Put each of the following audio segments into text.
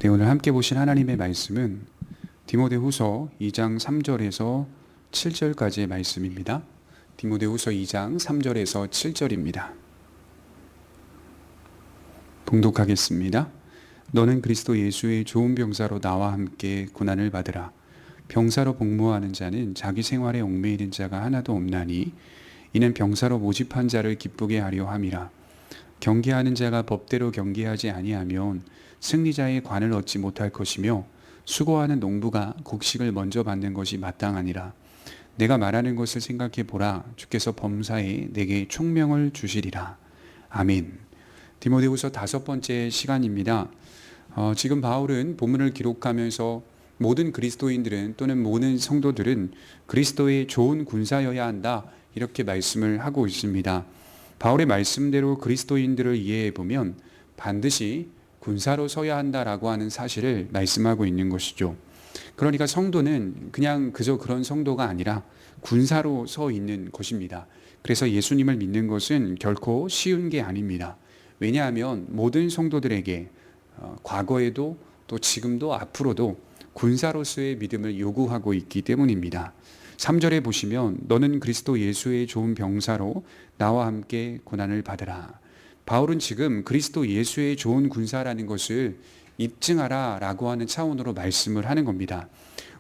네, 오늘 함께 보실 하나님의 말씀은 디모데후서 2장 3절에서 7절까지의 말씀입니다. 디모데후서 2장 3절에서 7절입니다. 봉독하겠습니다. 너는 그리스도 예수의 좋은 병사로 나와 함께 고난을 받으라. 병사로 복무하는 자는 자기 생활에 얽매이는 자가 하나도 없나니 이는 병사로 모집한 자를 기쁘게 하려 함이라. 경계하는 자가 법대로 경계하지 아니하면 승리자의 관을 얻지 못할 것이며 수고하는 농부가 곡식을 먼저 받는 것이 마땅하니라. 내가 말하는 것을 생각해 보라. 주께서 범사에 내게 총명을 주시리라. 아멘. 디모데후서 5번째 시간입니다. 지금 바울은 본문을 기록하면서 모든 그리스도인들은 또는 모든 성도들은 그리스도의 좋은 군사여야 한다, 이렇게 말씀을 하고 있습니다. 바울의 말씀대로 그리스도인들을 이해해 보면 반드시 군사로 서야 한다라고 하는 사실을 말씀하고 있는 것이죠. 그러니까 성도는 그냥 그저 그런 성도가 아니라 군사로 서 있는 것입니다. 그래서 예수님을 믿는 것은 결코 쉬운 게 아닙니다. 왜냐하면 모든 성도들에게 과거에도 또 지금도 앞으로도 군사로서의 믿음을 요구하고 있기 때문입니다. 3절에 보시면 너는 그리스도 예수의 좋은 병사로 나와 함께 고난을 받으라. 바울은 지금 그리스도 예수의 좋은 군사라는 것을 입증하라 라고 하는 차원으로 말씀을 하는 겁니다.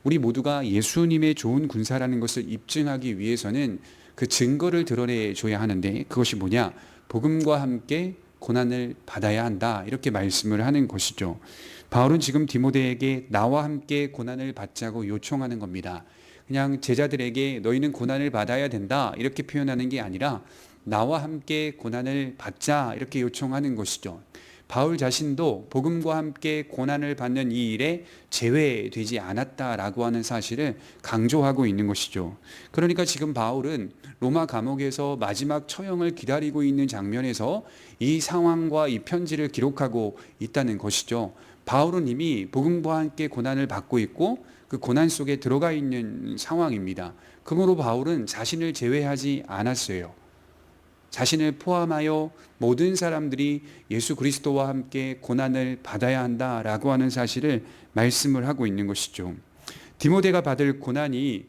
우리 모두가 예수님의 좋은 군사라는 것을 입증하기 위해서는 그 증거를 드러내줘야 하는데, 그것이 뭐냐? 복음과 함께 고난을 받아야 한다, 이렇게 말씀을 하는 것이죠. 바울은 지금 디모데에게 나와 함께 고난을 받자고 요청하는 겁니다. 그냥 제자들에게 너희는 고난을 받아야 된다, 이렇게 표현하는 게 아니라 나와 함께 고난을 받자, 이렇게 요청하는 것이죠. 바울 자신도 복음과 함께 고난을 받는 이 일에 제외되지 않았다라고 하는 사실을 강조하고 있는 것이죠. 그러니까 지금 바울은 로마 감옥에서 마지막 처형을 기다리고 있는 장면에서 이 상황과 이 편지를 기록하고 있다는 것이죠. 바울은 이미 복음과 함께 고난을 받고 있고 그 고난 속에 들어가 있는 상황입니다. 그러므로 바울은 자신을 제외하지 않았어요. 자신을 포함하여 모든 사람들이 예수 그리스도와 함께 고난을 받아야 한다라고 하는 사실을 말씀을 하고 있는 것이죠. 디모데가 받을 고난이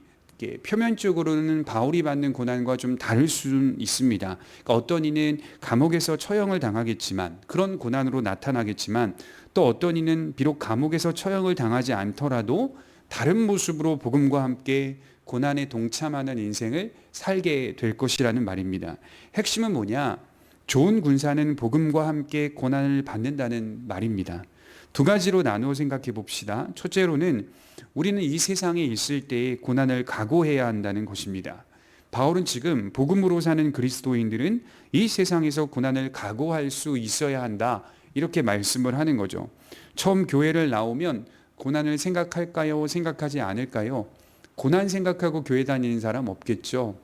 표면적으로는 바울이 받는 고난과 좀 다를 수는 있습니다. 그러니까 어떤 이는 감옥에서 처형을 당하겠지만, 그런 고난으로 나타나겠지만, 또 어떤 이는 비록 감옥에서 처형을 당하지 않더라도 다른 모습으로 복음과 함께 고난에 동참하는 인생을 살게 될 것이라는 말입니다. 핵심은 뭐냐? 좋은 군사는 복음과 함께 고난을 받는다는 말입니다. 두 가지로 나누어 생각해 봅시다. 첫째로는 우리는 이 세상에 있을 때 고난을 각오해야 한다는 것입니다. 바울은 지금 복음으로 사는 그리스도인들은 이 세상에서 고난을 각오할 수 있어야 한다, 이렇게 말씀을 하는 거죠. 처음 교회를 나오면 고난을 생각할까요? 생각하지 않을까요? 고난 생각하고 교회 다니는 사람 없겠죠.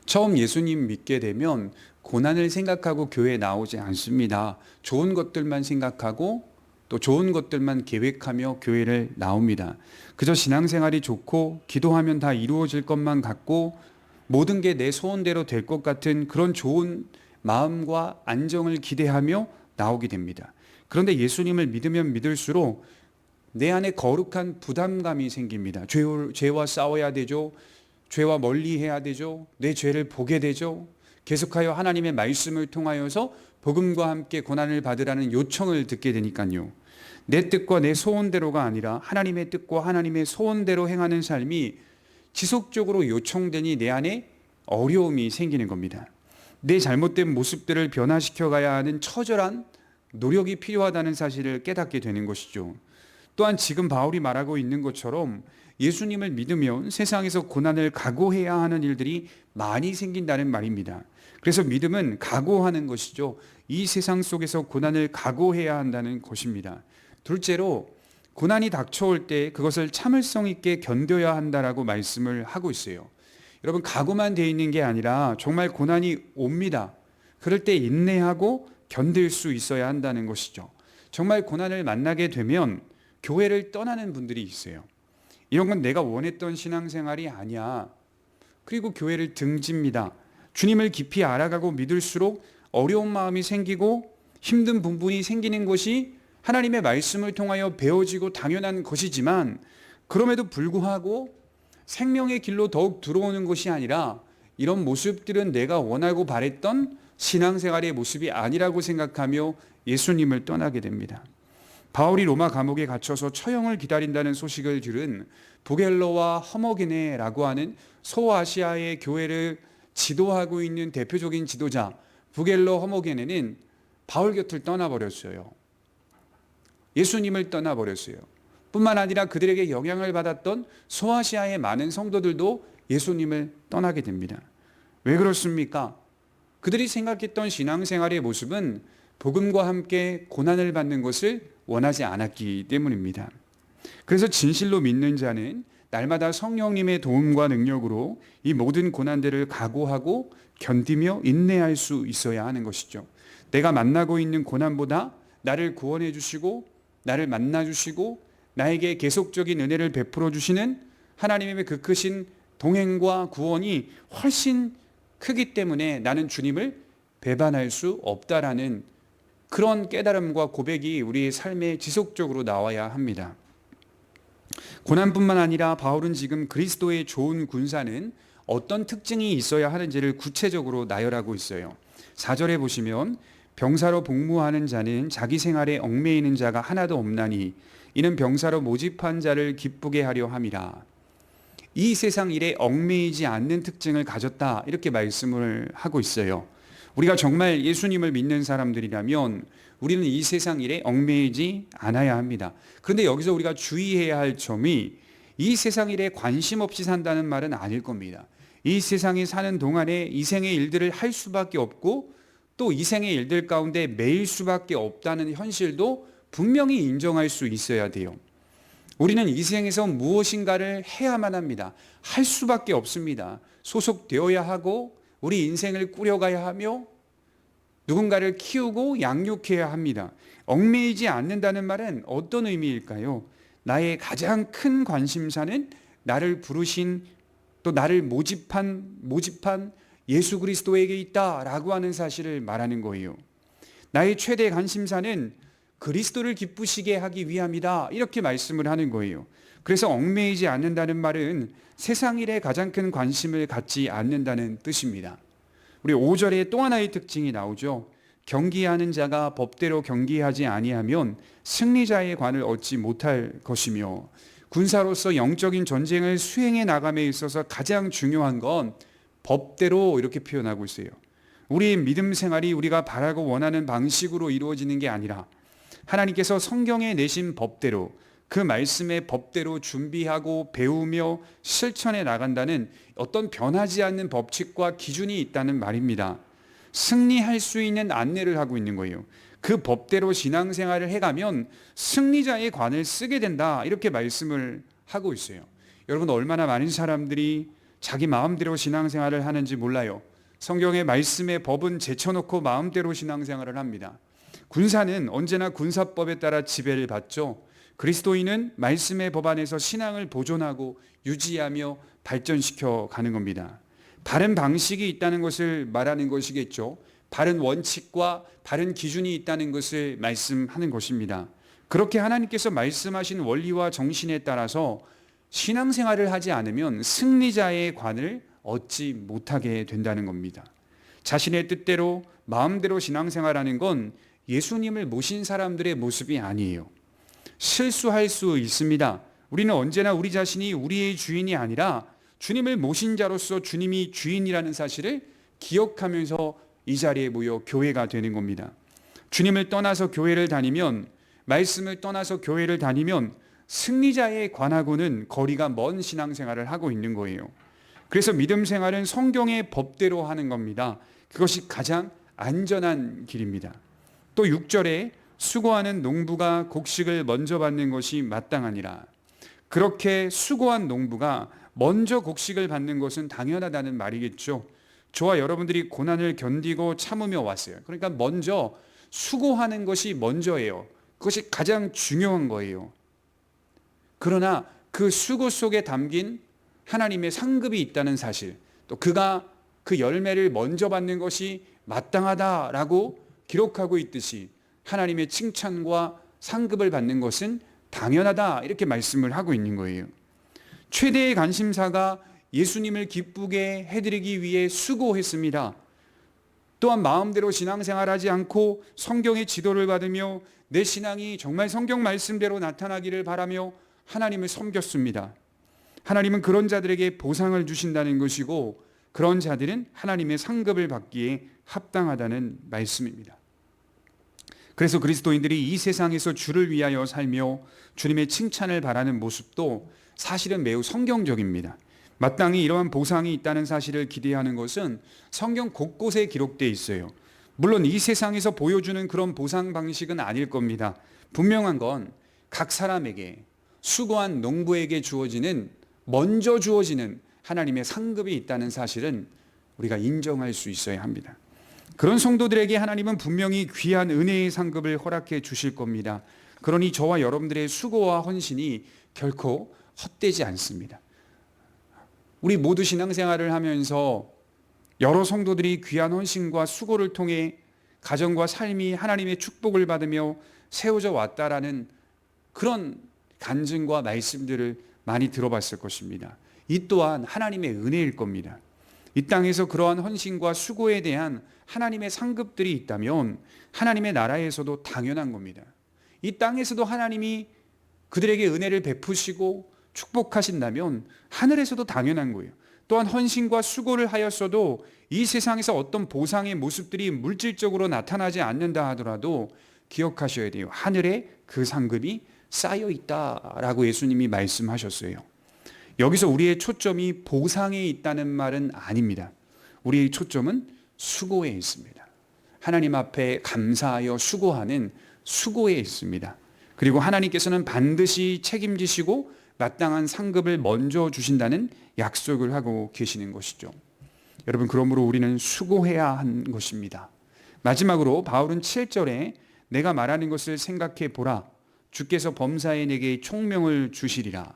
처음 예수님 믿게 되면 고난을 생각하고 교회에 나오지 않습니다. 좋은 것들만 생각하고 또 좋은 것들만 계획하며 교회를 나옵니다. 그저 신앙생활이 좋고 기도하면 다 이루어질 것만 같고 모든 게 내 소원대로 될 것 같은 그런 좋은 마음과 안정을 기대하며 나오게 됩니다. 그런데 예수님을 믿으면 믿을수록 내 안에 거룩한 부담감이 생깁니다. 죄와 싸워야 되죠. 죄와 멀리해야 되죠. 내 죄를 보게 되죠. 계속하여 하나님의 말씀을 통하여서 복음과 함께 고난을 받으라는 요청을 듣게 되니까요. 내 뜻과 내 소원대로가 아니라 하나님의 뜻과 하나님의 소원대로 행하는 삶이 지속적으로 요청되니 내 안에 어려움이 생기는 겁니다. 내 잘못된 모습들을 변화시켜 가야 하는 처절한 노력이 필요하다는 사실을 깨닫게 되는 것이죠. 또한 지금 바울이 말하고 있는 것처럼 예수님을 믿으면 세상에서 고난을 각오해야 하는 일들이 많이 생긴다는 말입니다. 그래서 믿음은 각오하는 것이죠. 이 세상 속에서 고난을 각오해야 한다는 것입니다. 둘째로 고난이 닥쳐올 때 그것을 참을성 있게 견뎌야 한다라고 말씀을 하고 있어요. 여러분, 각오만 되어 있는 게 아니라 정말 고난이 옵니다. 그럴 때 인내하고 견딜 수 있어야 한다는 것이죠. 정말 고난을 만나게 되면 교회를 떠나는 분들이 있어요. 이런 건 내가 원했던 신앙생활이 아니야. 그리고 교회를 등집니다. 주님을 깊이 알아가고 믿을수록 어려운 마음이 생기고 힘든 부분이 생기는 것이 하나님의 말씀을 통하여 배워지고 당연한 것이지만 그럼에도 불구하고 생명의 길로 더욱 들어오는 것이 아니라 이런 모습들은 내가 원하고 바랬던 신앙생활의 모습이 아니라고 생각하며 예수님을 떠나게 됩니다. 바울이 로마 감옥에 갇혀서 처형을 기다린다는 소식을 들은 부겔로와 허머게네라고 하는 소아시아의 교회를 지도하고 있는 대표적인 지도자 부겔로 허머게네는 바울 곁을 떠나버렸어요. 예수님을 떠나버렸어요. 뿐만 아니라 그들에게 영향을 받았던 소아시아의 많은 성도들도 예수님을 떠나게 됩니다. 왜 그렇습니까? 그들이 생각했던 신앙생활의 모습은 복음과 함께 고난을 받는 것을 원하지 않았기 때문입니다. 그래서 진실로 믿는 자는 날마다 성령님의 도움과 능력으로 이 모든 고난들을 각오하고 견디며 인내할 수 있어야 하는 것이죠. 내가 만나고 있는 고난보다 나를 구원해 주시고 나를 만나 주시고 나에게 계속적인 은혜를 베풀어 주시는 하나님의 그 크신 동행과 구원이 훨씬 크기 때문에 나는 주님을 배반할 수 없다라는 그런 깨달음과 고백이 우리의 삶에 지속적으로 나와야 합니다. 고난뿐만 아니라 바울은 지금 그리스도의 좋은 군사는 어떤 특징이 있어야 하는지를 구체적으로 나열하고 있어요. 4절에 보시면 병사로 복무하는 자는 자기 생활에 얽매이는 자가 하나도 없나니 이는 병사로 모집한 자를 기쁘게 하려 함이라. 이 세상 일에 얽매이지 않는 특징을 가졌다 이렇게 말씀을 하고 있어요. 우리가 정말 예수님을 믿는 사람들이라면 우리는 이 세상 일에 얽매이지 않아야 합니다. 그런데 여기서 우리가 주의해야 할 점이 이 세상 일에 관심 없이 산다는 말은 아닐 겁니다. 이 세상에 사는 동안에 이 생의 일들을 할 수밖에 없고 또 이 생의 일들 가운데 매일 수밖에 없다는 현실도 분명히 인정할 수 있어야 돼요. 우리는 이 생에서 무엇인가를 해야만 합니다. 할 수밖에 없습니다. 소속되어야 하고 우리 인생을 꾸려가야 하며 누군가를 키우고 양육해야 합니다. 얽매이지 않는다는 말은 어떤 의미일까요? 나의 가장 큰 관심사는 나를 부르신 또 나를 모집한 예수 그리스도에게 있다라고 하는 사실을 말하는 거예요. 나의 최대 관심사는 그리스도를 기쁘시게 하기 위함이다 이렇게 말씀을 하는 거예요. 그래서 얽매이지 않는다는 말은 세상 일에 가장 큰 관심을 갖지 않는다는 뜻입니다. 우리 5절에 또 하나의 특징이 나오죠. 경기하는 자가 법대로 경기하지 아니하면 승리자의 관을 얻지 못할 것이며 군사로서 영적인 전쟁을 수행해 나감에 있어서 가장 중요한 건 법대로 이렇게 표현하고 있어요. 우리의 믿음 생활이 우리가 바라고 원하는 방식으로 이루어지는 게 아니라 하나님께서 성경에 내신 법대로 그 말씀의 법대로 준비하고 배우며 실천해 나간다는 어떤 변하지 않는 법칙과 기준이 있다는 말입니다. 승리할 수 있는 안내를 하고 있는 거예요. 그 법대로 신앙생활을 해가면 승리자의 관을 쓰게 된다 이렇게 말씀을 하고 있어요. 여러분 얼마나 많은 사람들이 자기 마음대로 신앙생활을 하는지 몰라요. 성경의 말씀의 법은 제쳐놓고 마음대로 신앙생활을 합니다. 군사는 언제나 군사법에 따라 지배를 받죠. 그리스도인은 말씀의 법 안에서 신앙을 보존하고 유지하며 발전시켜 가는 겁니다. 바른 방식이 있다는 것을 말하는 것이겠죠. 바른 원칙과 바른 기준이 있다는 것을 말씀하는 것입니다. 그렇게 하나님께서 말씀하신 원리와 정신에 따라서 신앙생활을 하지 않으면 승리자의 관을 얻지 못하게 된다는 겁니다. 자신의 뜻대로 마음대로 신앙생활하는 건 예수님을 모신 사람들의 모습이 아니에요. 실수할 수 있습니다. 우리는 언제나 우리 자신이 우리의 주인이 아니라 주님을 모신 자로서 주님이 주인이라는 사실을 기억하면서 이 자리에 모여 교회가 되는 겁니다. 주님을 떠나서 교회를 다니면, 말씀을 떠나서 교회를 다니면 승리자에 관하고는 거리가 먼 신앙생활을 하고 있는 거예요. 그래서 믿음 생활은 성경의 법대로 하는 겁니다. 그것이 가장 안전한 길입니다. 또 6절에 수고하는 농부가 곡식을 먼저 받는 것이 마땅하니라. 그렇게 수고한 농부가 먼저 곡식을 받는 것은 당연하다는 말이겠죠. 저와 여러분들이 고난을 견디고 참으며 왔어요. 그러니까 먼저 수고하는 것이 먼저예요. 그것이 가장 중요한 거예요. 그러나 그 수고 속에 담긴 하나님의 상급이 있다는 사실, 또 그가 그 열매를 먼저 받는 것이 마땅하다라고 기록하고 있듯이 하나님의 칭찬과 상급을 받는 것은 당연하다, 이렇게 말씀을 하고 있는 거예요. 최대의 관심사가 예수님을 기쁘게 해드리기 위해 수고했습니다. 또한 마음대로 신앙생활하지 않고 성경의 지도를 받으며 내 신앙이 정말 성경 말씀대로 나타나기를 바라며 하나님을 섬겼습니다. 하나님은 그런 자들에게 보상을 주신다는 것이고, 그런 자들은 하나님의 상급을 받기에 합당하다는 말씀입니다. 그래서 그리스도인들이 이 세상에서 주를 위하여 살며 주님의 칭찬을 바라는 모습도 사실은 매우 성경적입니다. 마땅히 이러한 보상이 있다는 사실을 기대하는 것은 성경 곳곳에 기록되어 있어요. 물론 이 세상에서 보여주는 그런 보상 방식은 아닐 겁니다. 분명한 건 각 사람에게, 수고한 농부에게 먼저 주어지는 하나님의 상급이 있다는 사실은 우리가 인정할 수 있어야 합니다. 그런 성도들에게 하나님은 분명히 귀한 은혜의 상급을 허락해 주실 겁니다. 그러니 저와 여러분들의 수고와 헌신이 결코 헛되지 않습니다. 우리 모두 신앙생활을 하면서 여러 성도들이 귀한 헌신과 수고를 통해 가정과 삶이 하나님의 축복을 받으며 세워져 왔다라는 그런 간증과 말씀들을 많이 들어봤을 것입니다. 이 또한 하나님의 은혜일 겁니다. 이 땅에서 그러한 헌신과 수고에 대한 하나님의 상급들이 있다면 하나님의 나라에서도 당연한 겁니다. 이 땅에서도 하나님이 그들에게 은혜를 베푸시고 축복하신다면 하늘에서도 당연한 거예요. 또한 헌신과 수고를 하였어도 이 세상에서 어떤 보상의 모습들이 물질적으로 나타나지 않는다 하더라도 기억하셔야 돼요. 하늘에 그 상급이 쌓여 있다라고 예수님이 말씀하셨어요. 여기서 우리의 초점이 보상에 있다는 말은 아닙니다. 우리의 초점은 수고에 있습니다. 하나님 앞에 감사하여 수고하는 수고에 있습니다. 그리고 하나님께서는 반드시 책임지시고 마땅한 상급을 먼저 주신다는 약속을 하고 계시는 것이죠. 여러분, 그러므로 우리는 수고해야 한 것입니다. 마지막으로 바울은 7절에 내가 말하는 것을 생각해 보라. 주께서 범사에 내게 총명을 주시리라.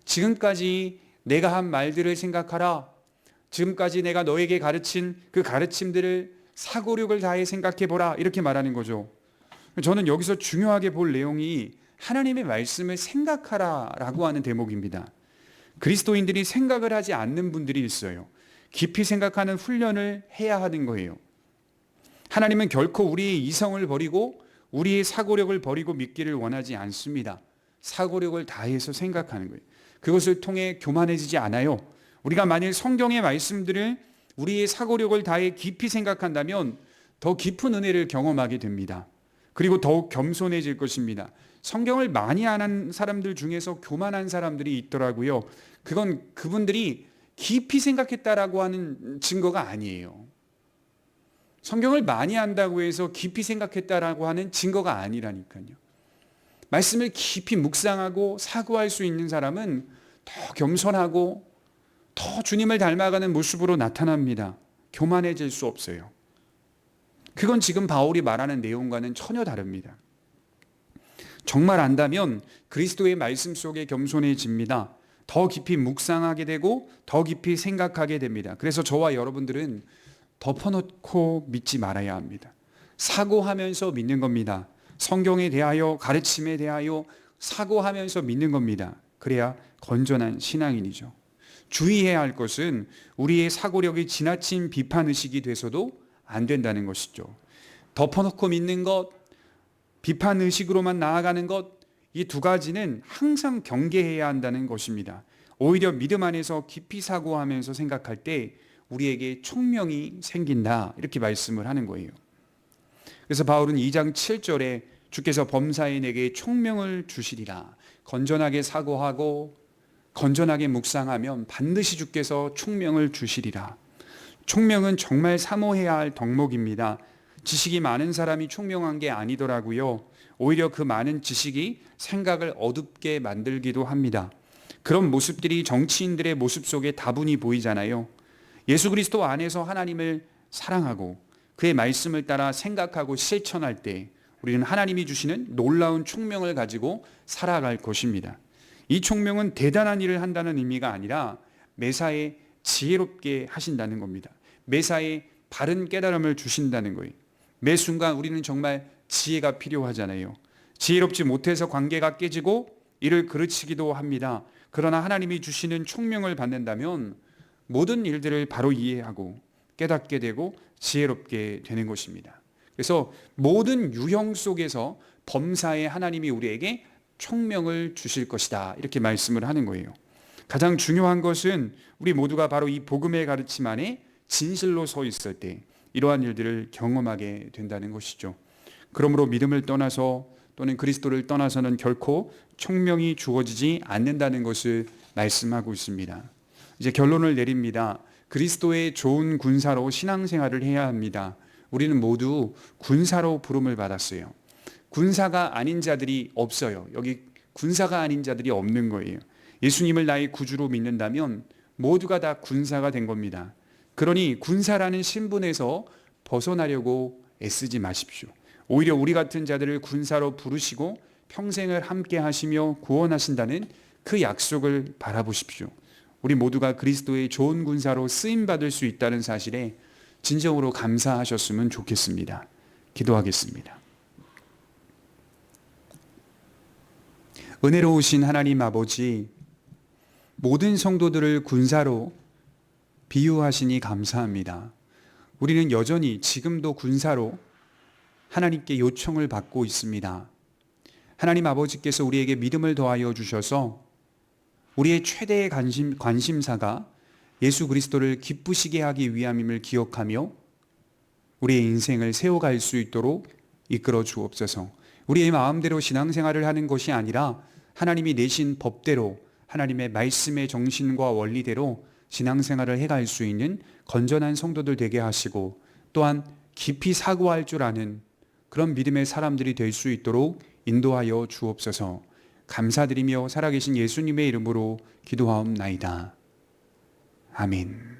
지금까지 내가 한 말들을 생각하라. 지금까지 내가 너에게 가르친 그 가르침들을 사고력을 다해 생각해 보라. 이렇게 말하는 거죠. 저는 여기서 중요하게 볼 내용이 하나님의 말씀을 생각하라라고 하는 대목입니다. 그리스도인들이 생각을 하지 않는 분들이 있어요. 깊이 생각하는 훈련을 해야 하는 거예요. 하나님은 결코 우리의 이성을 버리고 우리의 사고력을 버리고 믿기를 원하지 않습니다. 사고력을 다해서 생각하는 거예요. 그것을 통해 교만해지지 않아요. 우리가 만일 성경의 말씀들을 우리의 사고력을 다해 깊이 생각한다면 더 깊은 은혜를 경험하게 됩니다. 그리고 더욱 겸손해질 것입니다. 성경을 많이 아는 사람들 중에서 교만한 사람들이 있더라고요. 그건 그분들이 깊이 생각했다라고 하는 증거가 아니에요. 성경을 많이 안다고 해서 깊이 생각했다라고 하는 증거가 아니라니까요. 말씀을 깊이 묵상하고 사고할 수 있는 사람은 더 겸손하고 더 주님을 닮아가는 모습으로 나타납니다. 교만해질 수 없어요. 그건 지금 바울이 말하는 내용과는 전혀 다릅니다. 정말 안다면 그리스도의 말씀 속에 겸손해집니다. 더 깊이 묵상하게 되고 더 깊이 생각하게 됩니다. 그래서 저와 여러분들은 덮어놓고 믿지 말아야 합니다. 사고하면서 믿는 겁니다. 성경에 대하여, 가르침에 대하여 사고하면서 믿는 겁니다. 그래야 건전한 신앙인이죠. 주의해야 할 것은 우리의 사고력이 지나친 비판의식이 돼서도 안 된다는 것이죠. 덮어놓고 믿는 것, 비판의식으로만 나아가는 것, 이 두 가지는 항상 경계해야 한다는 것입니다. 오히려 믿음 안에서 깊이 사고하면서 생각할 때 우리에게 총명이 생긴다, 이렇게 말씀을 하는 거예요. 그래서 바울은 2장 7절에 주께서 범사에 내게 총명을 주시리라. 건전하게 사고하고 건전하게 묵상하면 반드시 주께서 총명을 주시리라. 총명은 정말 사모해야 할 덕목입니다. 지식이 많은 사람이 총명한 게 아니더라고요. 오히려 그 많은 지식이 생각을 어둡게 만들기도 합니다. 그런 모습들이 정치인들의 모습 속에 다분히 보이잖아요. 예수 그리스도 안에서 하나님을 사랑하고 그의 말씀을 따라 생각하고 실천할 때 우리는 하나님이 주시는 놀라운 총명을 가지고 살아갈 것입니다. 이 총명은 대단한 일을 한다는 의미가 아니라 매사에 지혜롭게 하신다는 겁니다. 매사에 바른 깨달음을 주신다는 거예요. 매 순간 우리는 정말 지혜가 필요하잖아요. 지혜롭지 못해서 관계가 깨지고 이를 그르치기도 합니다. 그러나 하나님이 주시는 총명을 받는다면 모든 일들을 바로 이해하고 깨닫게 되고 지혜롭게 되는 것입니다. 그래서 모든 유형 속에서 범사에 하나님이 우리에게 총명을 주실 것이다, 이렇게 말씀을 하는 거예요. 가장 중요한 것은 우리 모두가 바로 이 복음의 가르침 안에 진실로 서 있을 때 이러한 일들을 경험하게 된다는 것이죠. 그러므로 믿음을 떠나서 또는 그리스도를 떠나서는 결코 총명이 주어지지 않는다는 것을 말씀하고 있습니다. 이제 결론을 내립니다. 그리스도의 좋은 군사로 신앙생활을 해야 합니다. 우리는 모두 군사로 부름을 받았어요. 군사가 아닌 자들이 없어요. 여기 군사가 아닌 자들이 없는 거예요. 예수님을 나의 구주로 믿는다면 모두가 다 군사가 된 겁니다. 그러니 군사라는 신분에서 벗어나려고 애쓰지 마십시오. 오히려 우리 같은 자들을 군사로 부르시고 평생을 함께 하시며 구원하신다는 그 약속을 바라보십시오. 우리 모두가 그리스도의 좋은 군사로 쓰임받을 수 있다는 사실에 진정으로 감사하셨으면 좋겠습니다. 기도하겠습니다. 은혜로우신 하나님 아버지, 모든 성도들을 군사로 비유하시니 감사합니다. 우리는 여전히 지금도 군사로 하나님께 요청을 받고 있습니다. 하나님 아버지께서 우리에게 믿음을 더하여 주셔서 우리의 최대의 관심사가 예수 그리스도를 기쁘시게 하기 위함임을 기억하며 우리의 인생을 세워갈 수 있도록 이끌어 주옵소서. 우리의 마음대로 신앙생활을 하는 것이 아니라 하나님이 내신 법대로 하나님의 말씀의 정신과 원리대로 신앙생활을 해갈 수 있는 건전한 성도들 되게 하시고, 또한 깊이 사고할 줄 아는 그런 믿음의 사람들이 될 수 있도록 인도하여 주옵소서. 감사드리며 살아계신 예수님의 이름으로 기도하옵나이다. 아멘.